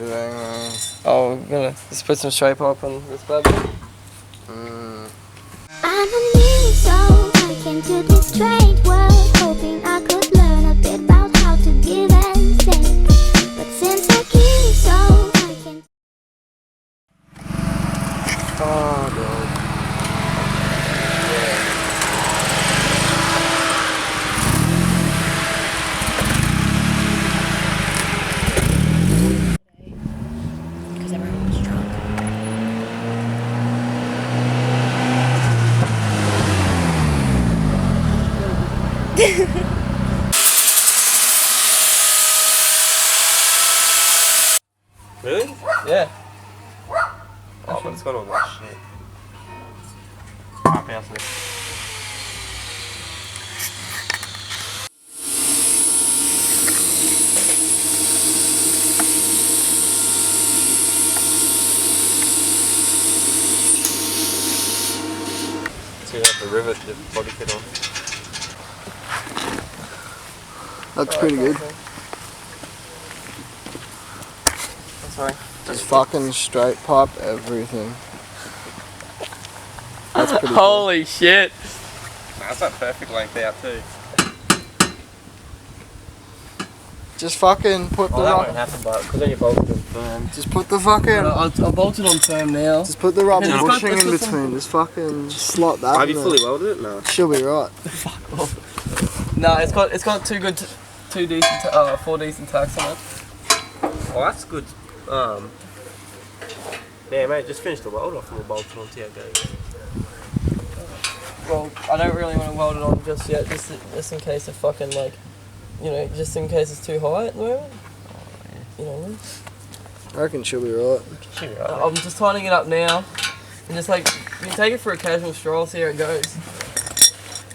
today? Oh, we're gonna just put some straight pipe on this bad boy. I'm a new soul, I came to this strange world, hoping I could learn a bit about how to give and take. But since I keep soul, I can. Oh, God. Because everyone was drunk. Really? Yeah. Oh, but it's got all that shit. Alright, bounce it. So you have to rivet the body kit on. That's pretty good. Sorry. Just fucking straight pipe everything. That's pretty Holy shit. That's that perfect length out too. good. Just fucking put the Well, that won't rub- happen, but because then you bolt them firm. Just put the fucking. I'll bolt it on firm now. Just put the rubber It's got- bushing it's in got some- between. Just fucking slot that. Have you in fully there. welded it? No. She'll be right. No, it's got two decent, 4 decent tacks on it. Oh, that's good. Yeah, mate, just finish the weld off and we'll bolt it on, see how it goes. Well, I don't really want to weld it on just yet, just in case it fucking like, you know, just in case it's too high at the moment. You know what I mean? I reckon she'll be right. Should be right. I'm just tightening it up now, and just like, you can take it for a casual stroll, see how it goes.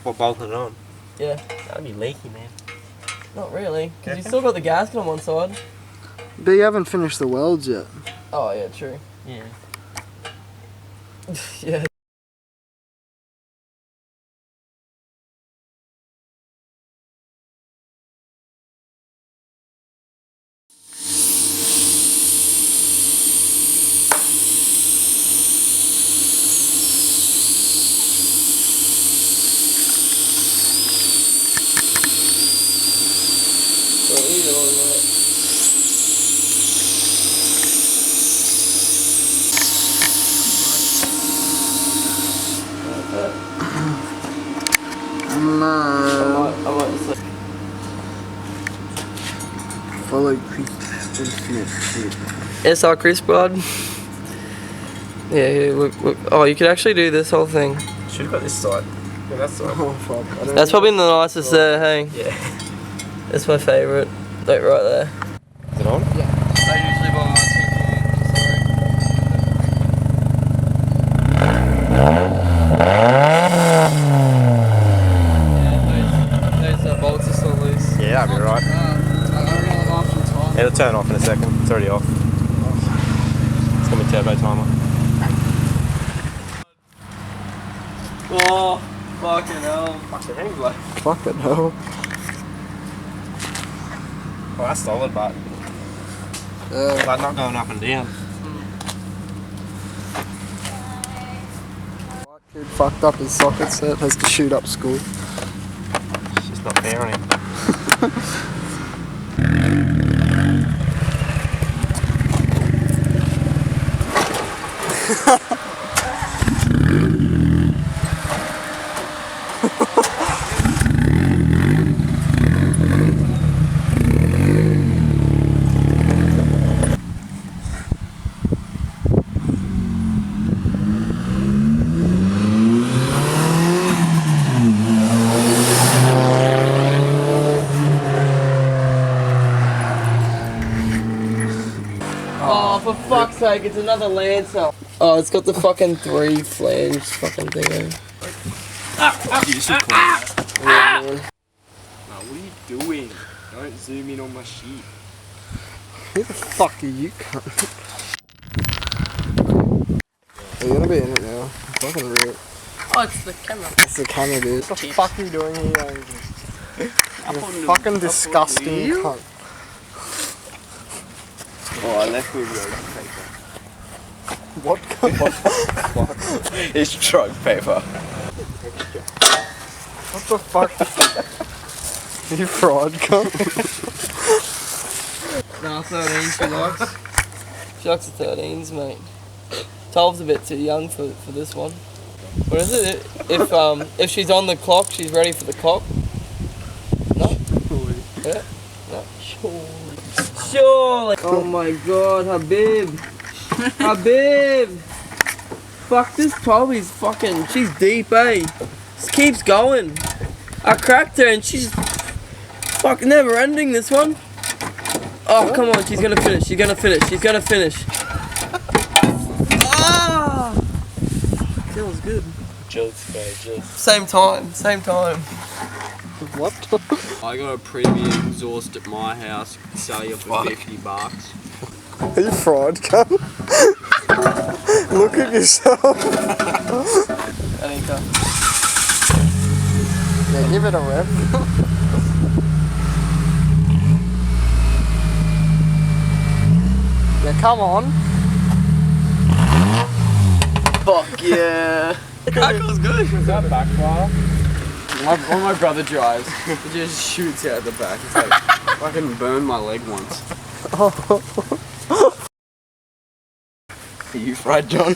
What, bolting it on? Yeah. That'd be leaky, man. Not really, because you still got the gasket on one side. But you haven't finished the welds yet. Oh yeah, true. Yeah. Yeah. So either one, mate. No. I might just like, Follow clips-Webisode. SR Chris Bud. Yeah, oh, you could actually do this whole thing. Should have got this side. Yeah, that side. Oh fuck. I don't That's probably the nicest there, hey? Yeah. It's my favourite. Like right there. Is it on? I usually buy my 2 those bolts are still loose. Yeah, that'd be right. It'll turn off in a second. It's already off. It's gonna be turbo timer. Oh, fucking hell. Fucking anyway. Fucking hell. Well, that's solid, but Yeah. like not going up and down. White kid fucked up his socket set, has to shoot up school. It's just not fair on him. Oh, for fuck's sake, it's another Lancer. Oh, it's got the fucking 3 flange fucking thing. You should clean that. Yeah, man. What are you doing? Don't zoom in on my sheep. Who the fuck are you, cunt? You're gonna be in it now. Fucking real. Oh, it's the camera. It's the camera, dude. What the fuck are you doing here, Angel? You're fucking disgusting cunt. Oh, I left with road paper. What fuck? It's drug paper. What the fuck? You fraud, cunt. Nah, 13 she likes. She likes the 13s, mate. 12's a bit too young for this one. What is it? If she's on the clock, she's ready for the cock. No? Yeah? No? Surely. Oh my god, Habib. Habib. Fuck, this 12 is fucking, she's deep, eh? Just keeps going. I cracked her and she's fucking never ending, this one. Oh, come on, she's gonna finish, she's gonna finish, she's gonna finish. Ah! Feels good. Jokes, mate, jokes. Same time, same time. What? I got a premium exhaust at my house, sell you for $50. Are you fraud, cunt? Look at yourself. Anika. Yeah, give it a rev. Yeah, come on. Fuck yeah. That goes good. Is that backfire? When my brother drives, he just shoots out the back. It's like, fucking burned my leg once. Are you fried, John?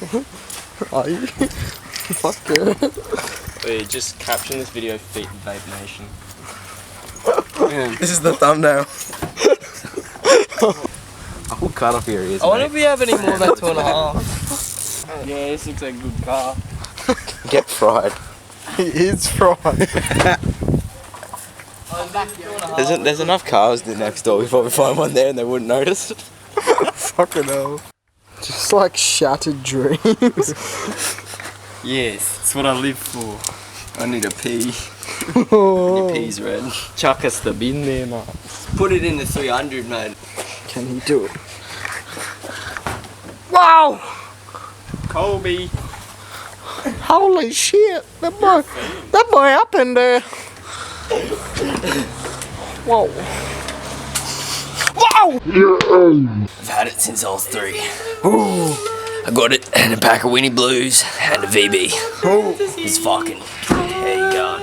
Are you? Fuck yeah. Wait, just caption this video Feet Vape Nation. Man. This is the thumbnail. I'll cut off your ears. I wonder if we have any more than 2.5. Yeah, this looks like a good car. Get fried. He is fried. There's enough cars next door. We probably find one there and they wouldn't notice. Fucking hell. Just like shattered dreams. Yes, that's what I live for. I need a pee. Oh. Your pee's red. Chuck us the bin there, mate. Put it in the 300, mate. Can he do it? Wow! Colby. Holy shit! That boy up in there. Whoa! Wow! I've had it since I was 3. Ooh, I got it and a pack of Winnie Blues and a VB. It's fucking. There you go.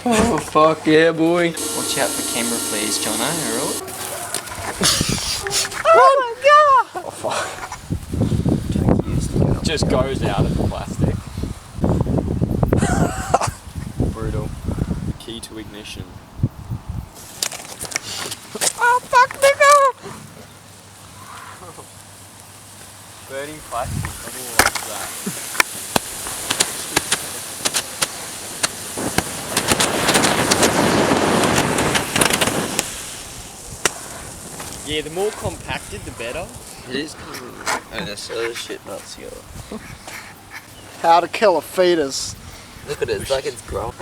Oh fuck yeah, boy. Watch out for camera flares, Jono, alright? Oh my god! Oh fuck. Just goes out of the plastic. Brutal. Key to ignition. Oh fuck nigga! Burning plastic. I didn't watch that. Yeah, the more compacted, the better. It is and that's other shit nuts together. How to kill a fetus. Look at it, it's like it's growing.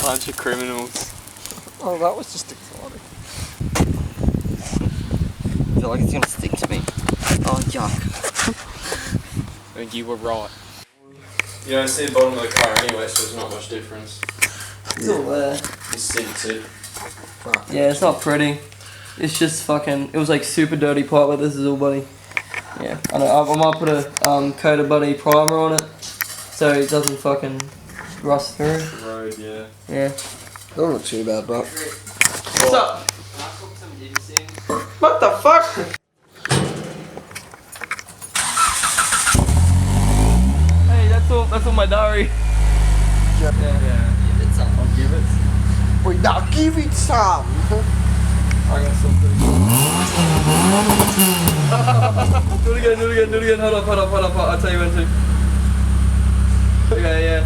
Bunch of criminals. Oh, that was just exciting. I feel like it's gonna stick to me. Oh, yuck. And you were right. You don't see the bottom of the car anyway, so there's not much difference. It's all there. It's tinted. Yeah, it's not pretty. It's just fucking, it was like super dirty pipe, but this is all buddy. Yeah, I know, I might put a coat of buddy primer on it, so it doesn't fucking rust through. Road, yeah. Yeah. They're not too bad, bro. What's up? What the fuck? Hey, that's all my diary. Yeah. I'll give it. Wait, now give it some. I got something. do it again. Hold up. I'll tell you when to. Okay, yeah.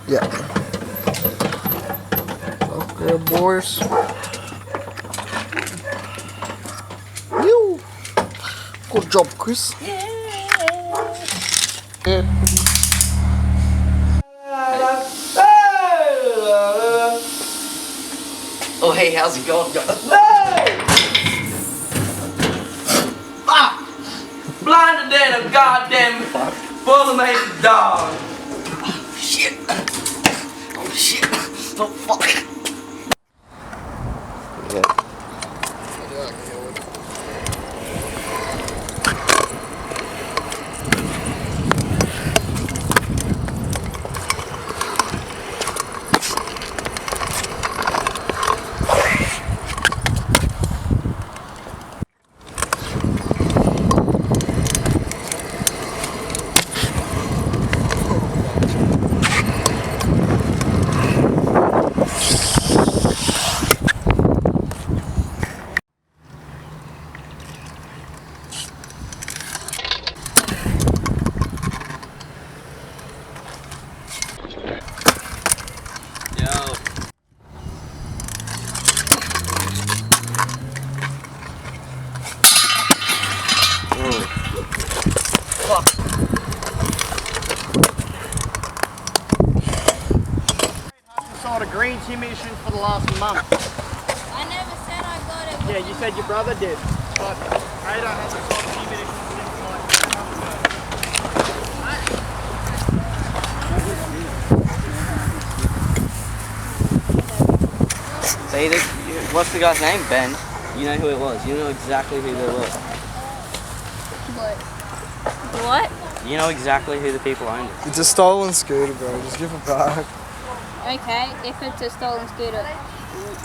Yeah. Okay, boys. You. Good job, Chris. Yeah. Oh, hey, how's it going? Blinded dead of goddamn Boilermaker dog. shit. Oh shit. Oh fuck. Yeah. Sold a green Timmy mission for the last month. I never said I got it. Yeah, you said your brother did. But Ada hasn't sold a Timmy mission since like 2 months ago. See, what's the guy's name? Ben. You know who it was. You know exactly who they were. What? You know exactly who the people owned it. It's a stolen scooter, bro. Just give it back. Okay, if it's a stolen scooter,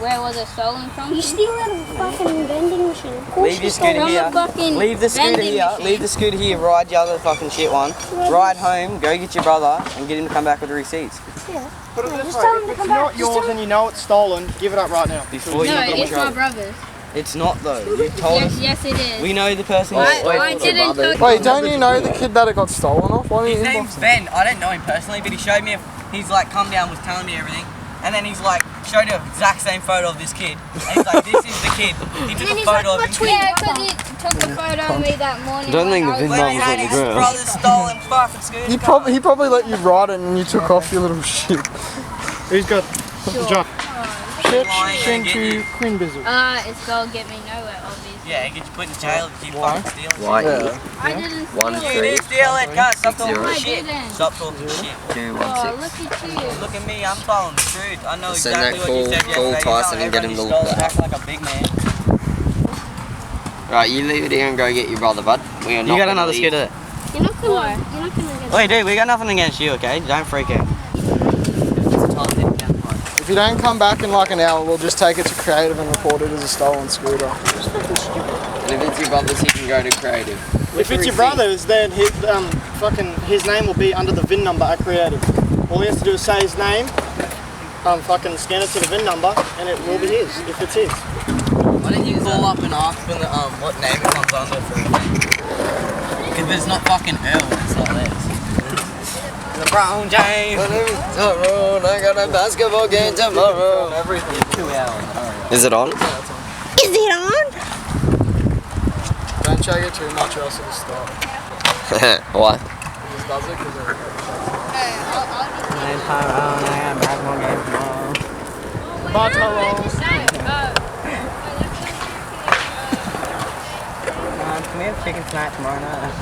where was it stolen from? You steal out of a fucking vending machine. Of course Leave your scooter here. Leave the scooter here. Leave the scooter here. Ride the other fucking shit one. Ride home. Go get your brother and get him to come back with the receipts. Yeah. Put it this way, if it's not yours and you know it's stolen, give it up right now. Before you No, get in it's my trouble. brother's. It's not though. You told us. Yes, it is. We know the person. I didn't talk. Wait, don't you know the kid that it got stolen off? Why don't His you name's inbox him? Ben. I don't know him personally, but he showed me. He's like come down, was telling me everything, and then he's like showed the exact same photo of this kid. And he's like, "This is the kid." He took a photo of him. Yeah, because he took a photo of me that morning. Don't think the VIN When he number's had on the his ground. brother's stolen fucking scooter. He probably let you ride it and you took off your little shit. Who's got the job? Lying, to Queen Bizzle. It's called Get Me Nowhere, obviously. Yeah, he gets put in jail if you fucking stealing. Why? I didn't steal One, it. You didn't steal it, can't stop talking I shit. didn't. Stop talking shit. 2, 1, Oh, 6. look at you. Look at me, I'm telling the truth. I know Send exactly that what you call- said call yesterday. Tyson You and get know him to everybody look stole it, back. act like a big man. Right, you leave it here and go get your brother, bud. We are not You got gonna another leave. scooter there. You're not gonna get Wait, dude, we got nothing against you, okay? Don't freak out. If you don't come back in like an hour, we'll just take it to Creative and report it as a stolen scooter. And if it's your brother's, he can go to Creative. If it's your brother's, then his name will be under the VIN number at Creative. All he has to do is say his name, fucking scan it to the VIN number, and it will be his, if it's his. Why don't you call up and ask them what name it comes under for Because it's not fucking Earl, it's not theirs. LeBron James. My name is Tyrone, I got a basketball game tomorrow. Everything 2 hours. Is it on? Is it on? Don't check it too much or else it'll stop. Why? Just does it because it Name's Tyrone, I got a basketball game tomorrow. Bye, Tyrone. Can we have chicken tonight tomorrow night?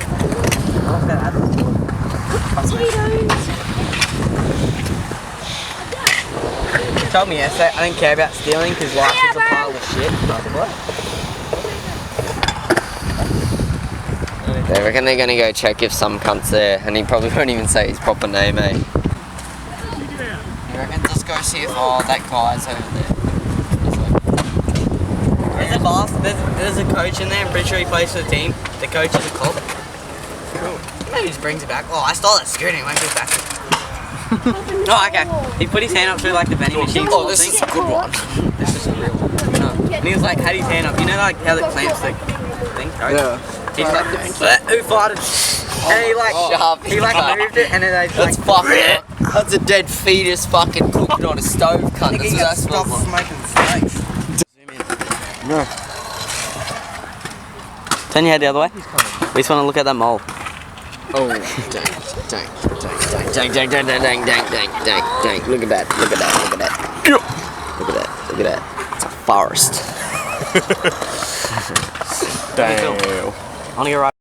You told me yesterday I didn't care about stealing because life is a pile of shit. I was like, what? They reckon they're gonna go check if some cunt's there, and he probably won't even say his proper name, eh? You reckon just go see if, oh, that guy's over there. There's a boss, there's a coach in there, I'm pretty sure he plays for the team. The coach is a cop. Cool. Maybe he just brings it back. Oh, I stole that scooter and he won't give it back. Oh, okay. He put his hand up through like the vending machine. Oh, this is a good one. This is a real one. No. And he was like, had his hand up. You know like how the clamps the thing? Yeah. He's like, who farted? And he like moved it and then they That's fucking. That's a dead fetus fucking cooked on a stove, cunt. That's what that smells like. smoking snakes. No. Turn your head the other way. We just want to look at that mole. Oh, dang. Look at that. Look at that. It's a forest. Damn. I want to go right.